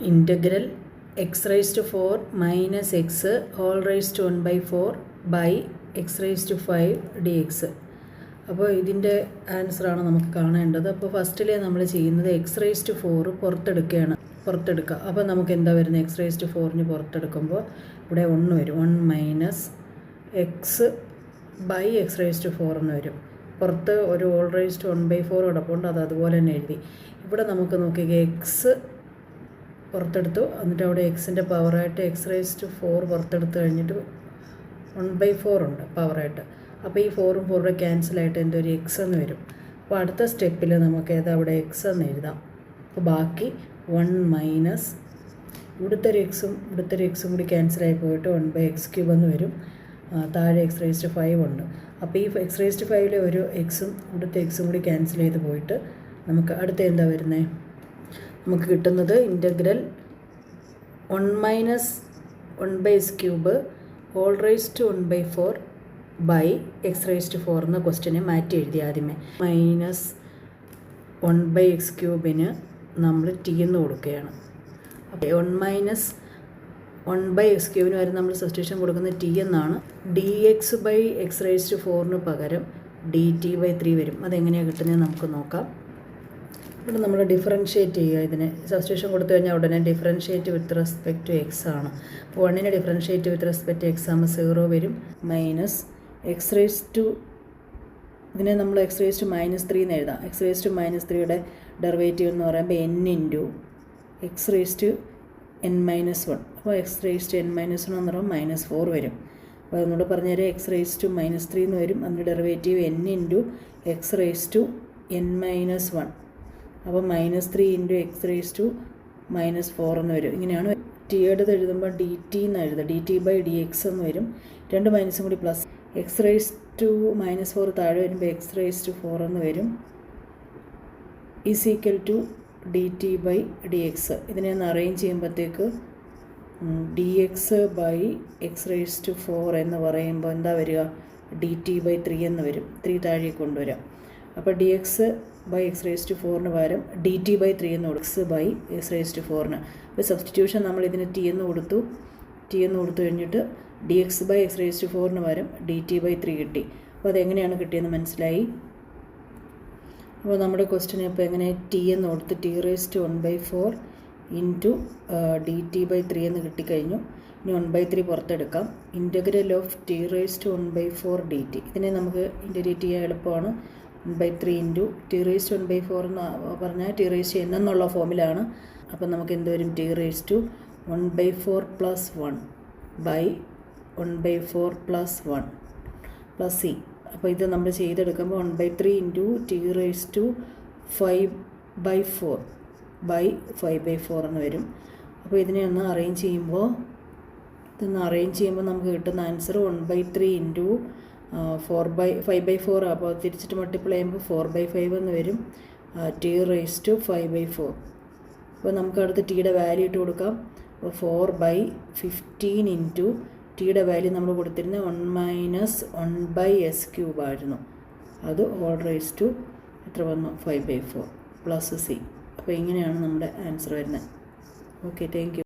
Integral x raised to 4 minus x whole raised to 1 by 4 by x raised to 5 dx. അപ്പോൾ ഇതിൻ്റെ ആൻസറാണ് നമുക്ക് കാണേണ്ടത്. അപ്പോൾ ഫസ്റ്റിലെ നമ്മൾ ചെയ്യുന്നത് എക്സ് റേസ് ടു 4 പുറത്തെടുക്കുക. അപ്പോൾ നമുക്ക് എന്താ വരുന്നത്? എക്സ് റേസ് ടു 4 പുറത്തെടുക്കുമ്പോൾ ഇവിടെ 1 വരും. 1 minus x by x raise to 4 എന്ന് വരും. പുറത്ത് ഒരു ഓൾ റേസ് ടു 1 by 4 കിടപ്പുണ്ട്, അത് അതുപോലെ തന്നെ എഴുതി. ഇവിടെ നമുക്ക് നോക്കിക്കുക, എക്സ് പുറത്തെടുത്തു, എന്നിട്ട് അവിടെ എക്സിൻ്റെ പവറായിട്ട് എക്സ് റേസ് ടു 4 പുറത്തെടുത്ത് കഴിഞ്ഞിട്ട് 1 by 4 ഉണ്ട് പവറായിട്ട്. അപ്പോൾ ഈ 4ഉം 4 ക്യാൻസലായിട്ട് എൻ്റെ ഒരു എക്സ് എന്ന് വരും. അപ്പോൾ അടുത്ത സ്റ്റെപ്പിൽ നമുക്ക് അവിടെ എക്സ് എന്ന് എഴുതാം. അപ്പോൾ ബാക്കി 1 മൈനസ് ഇവിടുത്തെ ഒരു എക്സും കൂടി ക്യാൻസലായി പോയിട്ട് 1 by x ക്യൂബ് എന്ന് വരും. താഴെ എക്സ് റേസ് ടു 5 ഉണ്ട്. അപ്പോൾ ഈ എക്സ് റേസ് ടു 5 ഒരു എക്സും ഇവിടുത്തെ എക്സും കൂടി ക്യാൻസൽ ചെയ്ത് പോയിട്ട് നമുക്ക് അടുത്ത എന്താ വരുന്നത്? നമുക്ക് കിട്ടുന്നത് integral 1 minus 1 by x cube whole raise to 1 by 4 by x raise to 4 എന്ന ക്വസ്റ്റ്യനെ മാറ്റി എഴുതി. ആദ്യമേ മൈനസ് 1 by x ക്യൂബിന് നമ്മൾ ടി എന്ന് കൊടുക്കുകയാണ്. അപ്പോൾ 1 മൈനസ് 1 by x ക്യൂബിന് വരെ നമ്മൾ സബ്സ്റ്റിറ്റ്യൂഷൻ കൊടുക്കുന്നത് ടി എന്നാണ്. D x by x raise to 4 പകരം ഡി ടി ബൈ 3 വരും. അതെങ്ങനെയാണ് കിട്ടുന്നത് നമുക്ക് നോക്കാം. ഇവിടെ നമ്മൾ ഡിഫറൻഷ്യേറ്റ് ചെയ്യുക. ഇതിന് സബ്സ്റ്റിറ്റ്യൂഷൻ കൊടുത്തു കഴിഞ്ഞാൽ ഉടനെ differentiate with respect to x ആണ്. അപ്പോൾ 1നെ differentiate with respect to x ആകുമ്പോൾ 0 വരും. മൈനസ് എക്സ് റേസ് ടു, ഇതിനെ നമ്മൾ എക്സ് റേസ് ടു -3 എന്ന് എഴുതാം. എക്സ് റേസ് ടു -3യുടെ ഡെറിവേറ്റീവ് എന്ന് പറയുമ്പോൾ n into x raise to n-1. അപ്പോൾ എക്സ് റേസ് ടു n-1 എന്ന് പറയുമ്പോൾ -4 വരും. അപ്പോൾ അതുകൊണ്ട് പറഞ്ഞുതരാം, എക്സ് റേസ് ടു -3 എന്ന് വരും. അതിൻ്റെ derivative n into x raise to n-1. അപ്പോൾ -3 ഇൻറ്റു എക്സ് റേസ് ടു -4 എന്ന് വരും. ഇങ്ങനെയാണ് ടി എടുത്ത് എഴുതുമ്പോൾ ഡി ടി എന്ന് എഴുതുക. D t by d x എന്ന് വരും. 2 മൈനസും കൂടി പ്ലസ് എക്സ് റേസ് ടു -4 താഴെ വരുമ്പോൾ എക്സ് റേസ് ടു 4 എന്ന് വരും. Is equal to d t by d x. ഇതിനെ ഒന്ന് അറേഞ്ച് ചെയ്യുമ്പോഴത്തേക്ക് d x by x raise to 4 എന്ന് പറയുമ്പോൾ എന്താ വരിക? ഡി ടി ബൈ 3 എന്ന് വരും. 3 താഴേക്ക് കൊണ്ടുവരാം. അപ്പോൾ d x by x raise to 4 പകരം ഡി ടി ബൈ 3 എന്ന് കൊടുക്കും. X by x raise to 4. അപ്പോൾ സബ്സ്റ്റിറ്റ്യൂഷൻ നമ്മൾ ഇതിന് ടി എന്ന് കൊടുത്തു കഴിഞ്ഞിട്ട് d x by x raise to 4 പകരം ഡി ടി ബൈ 3 കിട്ടി. അപ്പോൾ അതെങ്ങനെയാണ് കിട്ടിയെന്ന് മനസ്സിലായി. അപ്പോൾ നമ്മുടെ ക്വസ്റ്റ്യൻ ഇപ്പോൾ എങ്ങനെ ടി എന്ന് കൊടുത്ത് t raise to 1 by 4 into d t by 3 എന്ന് കിട്ടിക്കഴിഞ്ഞു. ഇനി 1 by 3 പുറത്തെടുക്കാം. Integral of t raise to 1 by 4 d t. ഇതിനെ നമുക്ക് ഇൻ്റഗ്രേറ്റ് ചെയ്യാൻ എളുപ്പമാണ്. 1 by 3 into t raise to 1 by 4 എന്ന് പറഞ്ഞാൽ ടി റേസ് ടു n എന്നുള്ള ഫോമിലാണ്. അപ്പോൾ നമുക്ക് എന്ത് വരും? T raise to 1 by 4 plus 1 by 1 by 4 plus 1 plus C. അപ്പോൾ ഇത് നമ്മൾ ചെയ്തെടുക്കുമ്പോൾ 1 by 3 into t raise to 5 by 4 by 5 by 4 എന്ന് വരും. അപ്പോൾ ഇതിനെ ഒന്ന് അറേഞ്ച് ചെയ്യുമ്പോൾ നമുക്ക് കിട്ടുന്ന ആൻസർ 1 by 3 ഇൻറ്റു 5 by 4. അപ്പോൾ തിരിച്ചിട്ട് മൾട്ടിപ്ലൈ ചെയ്യുമ്പോൾ 4 by 5 എന്ന് വരും. T raise to 5 by 4. അപ്പോൾ നമുക്ക് അടുത്ത് ടിയുടെ വാല്യൂ ഇട്ട് കൊടുക്കാം. അപ്പോൾ 4 by 15 ഇൻറ്റു ടിയുടെ വാല്യൂ നമ്മൾ കൊടുത്തിരുന്നത് 1 മൈനസ് 1 by s ക്യൂബ് ആയിരുന്നു. അത് ഓൾ റേസ് ടു എത്ര വന്നു? 5 by 4 പ്ലസ് സി. അപ്പോൾ ഇങ്ങനെയാണ് നമ്മുടെ ആൻസർ വരുന്നത്. Okay, thank you.